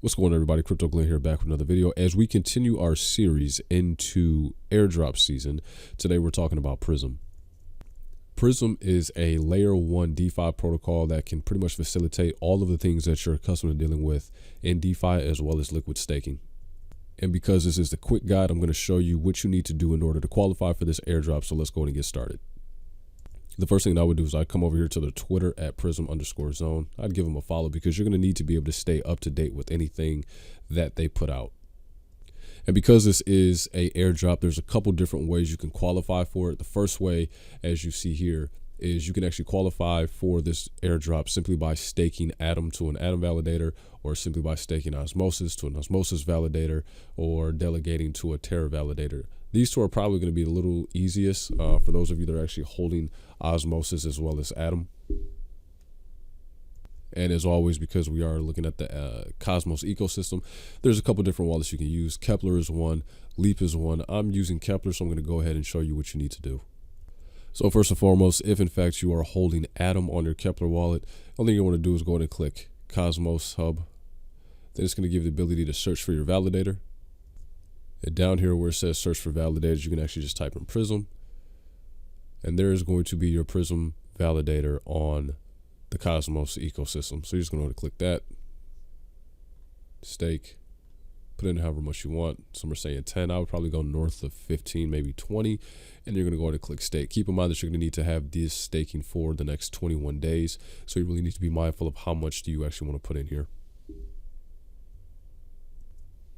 What's going on, everybody? Crypto Glenn here, back with another video. As we continue our series into airdrop season, today we're talking about PRYZM. PRYZM is a layer 1 DeFi protocol that can pretty much facilitate all of the things that your customer is dealing with in DeFi as well as liquid staking. And because this is the quick guide, I'm going to show you what you need to do in order to qualify for this airdrop. So let's go ahead and get started. The first thing that I would do is I'd come over here to the Twitter at PRYZM_zone. I'd give them a follow because you're going to need to be able to stay up to date with anything that they put out. And because this is a airdrop, there's a couple different ways you can qualify for it. The first way, as you see here, is you can actually qualify for this airdrop simply by staking Atom to an Atom validator, or simply by staking Osmosis to an Osmosis validator, or delegating to a Terra validator. These two are probably going to be a little easiest for those of you that are actually holding Osmosis as well as Atom. And as always, because we are looking at the Cosmos ecosystem, there's a couple different wallets you can use. Kepler is one, Leap is one. I'm using Kepler, so I'm going to go ahead and show you what you need to do. So first and foremost, if in fact you are holding Atom on your Kepler wallet, the only thing you want to do is go ahead and click Cosmos Hub. Then it's going to give you the ability to search for your validator. And down here where it says search for validators, you can actually just type in PRYZM. And there is going to be your PRYZM validator on the Cosmos ecosystem. So you're just going to click that, stake, put in however much you want. Some are saying 10. I would probably go north of 15, maybe 20. And you're going to go ahead and click stake. Keep in mind that you're going to need to have this staking for the next 21 days. So you really need to be mindful of how much do you actually want to put in here.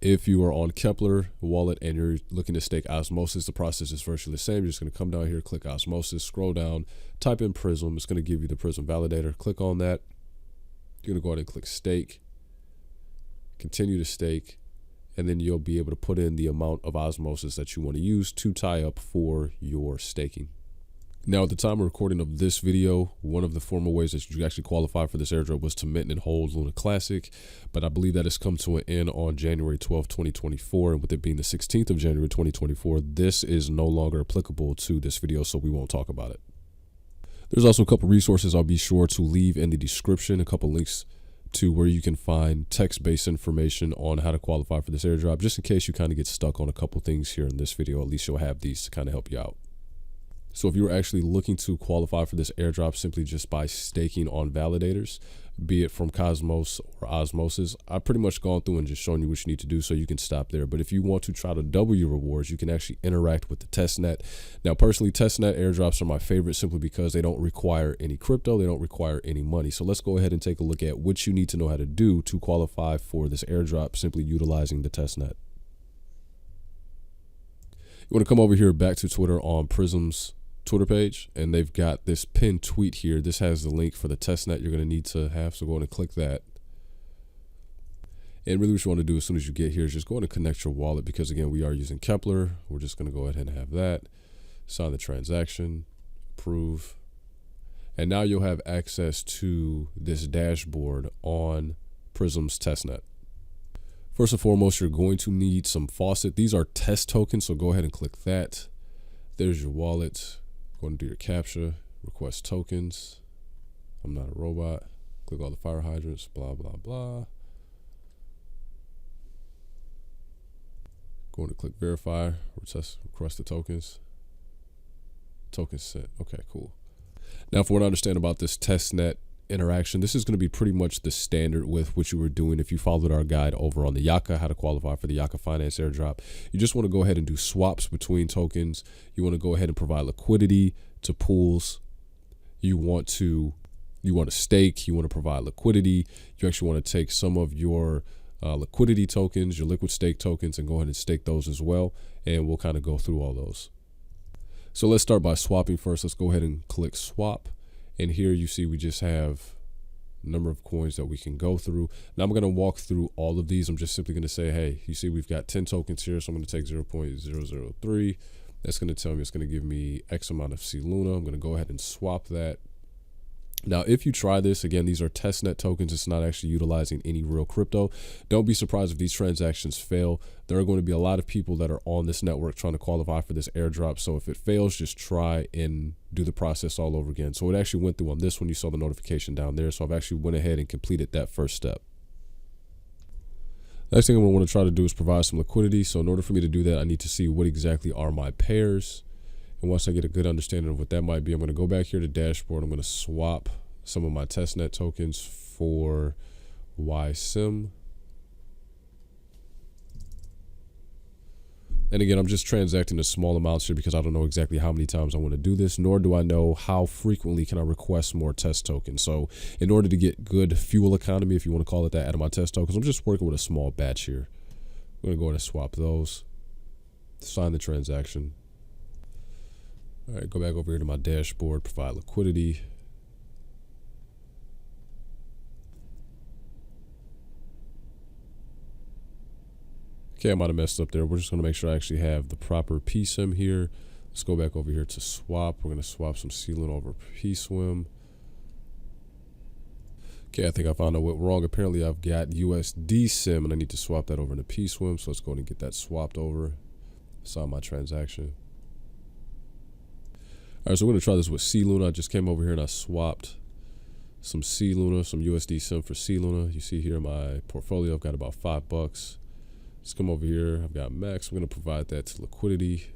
If you are on Kepler wallet and you're looking to stake Osmosis, the process is virtually the same. You're just going to come down here, click Osmosis, scroll down, type in PRYZM. It's going to give you the PRYZM validator. Click on that. You're going to go ahead and click stake, continue to stake, and then you'll be able to put in the amount of Osmosis that you want to use to tie up for your staking. Now, at the time of recording of this video, one of the formal ways that you actually qualify for this airdrop was to mint and hold Luna Classic, but I believe that has come to an end on January 12, 2024, and with it being the 16th of January 2024, this is no longer applicable to this video, so we won't talk about it. There's also a couple resources I'll be sure to leave in the description, a couple links to where you can find text-based information on how to qualify for this airdrop, just in case you kind of get stuck on a couple things here in this video. At least you'll have these to kind of help you out. So if you're actually looking to qualify for this airdrop simply just by staking on validators, be it from Cosmos or Osmosis, I've pretty much gone through and just shown you what you need to do, so you can stop there. But if you want to try to double your rewards, you can actually interact with the Testnet. Now, personally, Testnet airdrops are my favorite simply because they don't require any crypto. They don't require any money. So let's go ahead and take a look at what you need to know how to do to qualify for this airdrop simply utilizing the Testnet. You want to come over here back to Twitter on PRYZM's Twitter page, and they've got this pinned tweet here. This has the link for the testnet you're going to need to have, so go ahead and click that. And really what you want to do as soon as you get here is just go ahead and connect your wallet, because again, we are using Kepler. We're just going to go ahead and have that, sign the transaction, approve, and now you'll have access to this dashboard on PRYZM's testnet. First and foremost, you're going to need some faucet. These are test tokens, so go ahead and click that. There's your wallet. Go and do your CAPTCHA, request tokens. I'm not a robot. Click all the fire hydrants, blah, blah, blah. Going to click verify, request the tokens. Tokens sent. Okay, cool. Now, for what I understand about this testnet interaction, this is going to be pretty much the standard with what you were doing if you followed our guide over on the Yaka, how to qualify for the Yaka Finance airdrop. You just want to go ahead and do swaps between tokens. You want to go ahead and provide liquidity to pools. You want to stake. You want to provide liquidity. You actually want to take some of your liquidity tokens, your liquid stake tokens, and go ahead and stake those as well. And we'll kind of go through all those. So let's start by swapping first. Let's go ahead and click swap. And here you see we just have a number of coins that we can go through. Now I'm going to walk through all of these. I'm just simply going to say, hey, you see we've got 10 tokens here. So I'm going to take 0.003. That's going to tell me it's going to give me X amount of C Luna. I'm going to go ahead and swap that. Now, if you try this, again, these are testnet tokens. It's not actually utilizing any real crypto. Don't be surprised if these transactions fail. There are going to be a lot of people that are on this network trying to qualify for this airdrop. So if it fails, just try and do the process all over again. So it actually went through on this one. You saw the notification down there. So I've actually went ahead and completed that first step. Next thing I'm going to want to try to do is provide some liquidity. So in order for me to do that, I need to see what exactly are my pairs. And once I get a good understanding of what that might be, I'm going to go back here to dashboard. I'm going to swap some of my testnet tokens for PRYZM. And again, I'm just transacting in small amounts here because I don't know exactly how many times I want to do this, nor do I know how frequently can I request more test tokens. So in order to get good fuel economy, if you want to call it that, out of my test tokens, I'm just working with a small batch here. I'm going to go ahead and swap those, sign the transaction. All right, go back over here to my dashboard, provide liquidity. Okay, I might have messed up there. We're just going to make sure I actually have the proper PSIM here. Let's go back over here to swap. We're going to swap some CLUNA over PSWIM. Okay, I think I found out what wrong. Apparently, I've got USD SIM, and I need to swap that over into PSWIM. So let's go ahead and get that swapped over. Sign my transaction. All right, so we're going to try this with CLUNA. I just came over here and I swapped some CLUNA, some USD SIM for CLUNA. You see here in my portfolio, I've got about $5. Let's come over here. I've got max. I'm going to provide that to liquidity.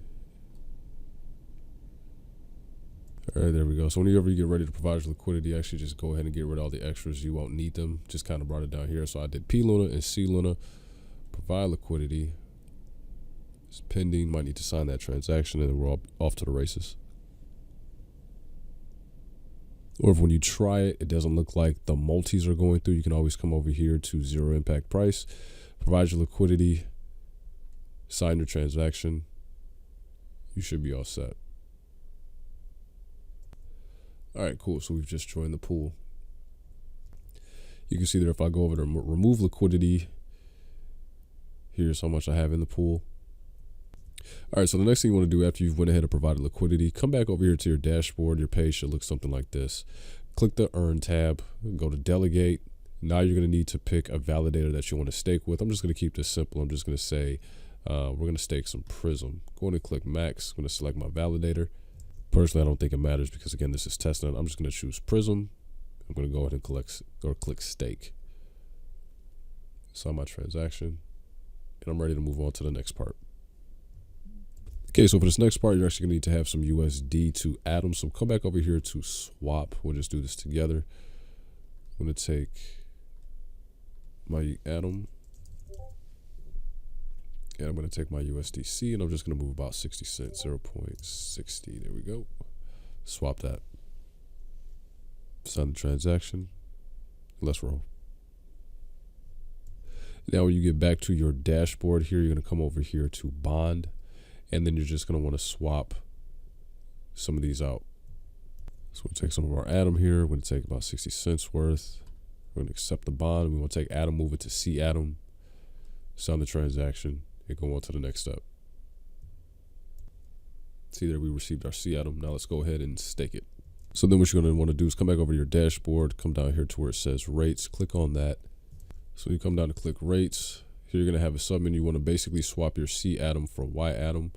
All right, there we go. So whenever you get ready to provide your liquidity, actually just go ahead and get rid of all the extras. You won't need them. Just kind of brought it down here. So I did PLUNA and CLUNA. Provide liquidity. It's pending. Might need to sign that transaction, and then we're all off to the races. Or if when you try it, it doesn't look like the multis are going through, you can always come over here to zero impact price. Provide your liquidity, sign your transaction. You should be all set. All right, cool. So we've just joined the pool. You can see there if I go over to remove liquidity, here's how much I have in the pool. All right, so the next thing you want to do after you've went ahead and provided liquidity, come back over here to your dashboard. Your page should look something like this. Click the Earn tab, go to Delegate. Now you're going to need to pick a validator that you want to stake with. I'm just going to keep this simple. I'm just going to say we're going to stake some PRYZM. Going to click Max. I'm going to select my validator. Personally, I don't think it matters because, again, this is Testnet. I'm just going to choose PRYZM. I'm going to go ahead and click Stake. Sign my transaction. And I'm ready to move on to the next part. Okay, so for this next part, you're actually going to need to have some USD to Atom. So come back over here to swap. We'll just do this together. I'm going to take my Atom. And I'm going to take my USDC, and I'm just going to move about 60 cents, 0.60. There we go. Swap that. Sign the transaction. Let's roll. Now when you get back to your dashboard here, you're going to come over here to Bond. And then you're just going to want to swap some of these out. So we'll take some of our Atom here. We're going to take about 60 cents worth. We're going to accept the bond. We want to take Atom, move it to C Atom, sign the transaction, and go on to the next step. See there, we received our C Atom. Now let's go ahead and stake it. So then what you're going to want to do is come back over to your dashboard, come down here to where it says rates, click on that. So you come down to click rates. Here you're going to have a submenu. You want to basically swap your C Atom for Y Atom.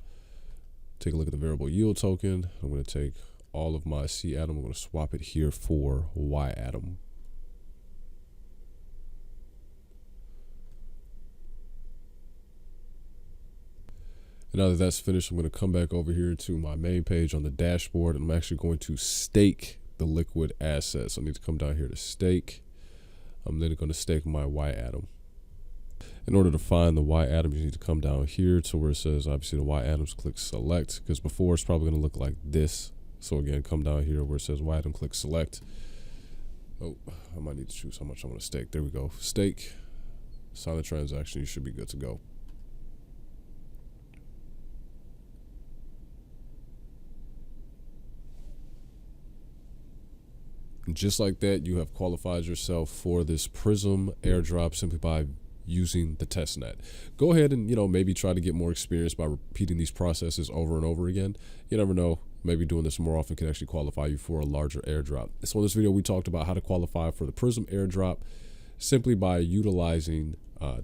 Take a look at the variable yield token. I'm going to take all of my C Atom. I'm going to swap it here for Y Atom. And now that that's finished, I'm going to come back over here to my main page on the dashboard, and I'm actually going to stake the liquid assets. I need to come down here to stake. I'm then going to stake my Y Atom. In order to find the Y Atom, you need to come down here to where it says, obviously, the Y Atoms, click select, because before it's probably going to look like this. So again, come down here where it says Y Atom, click select. Oh, I might need to choose how much I want to stake. There we go. Stake, sign the transaction. You should be good to go. And just like that, you have qualified yourself for this PRYZM airdrop simply by using the testnet. Go ahead and, maybe try to get more experience by repeating these processes over and over again. You never know, maybe doing this more often can actually qualify you for a larger airdrop. So in this video, we talked about how to qualify for the PRYZM airdrop simply by utilizing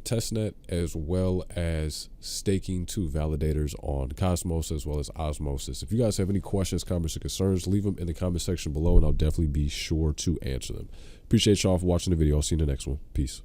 testnet as well as staking two validators on Cosmos as well as Osmosis. If you guys have any questions, comments, or concerns, leave them in the comment section below and I'll definitely be sure to answer them. Appreciate y'all for watching the video. I'll see you in the next one. Peace.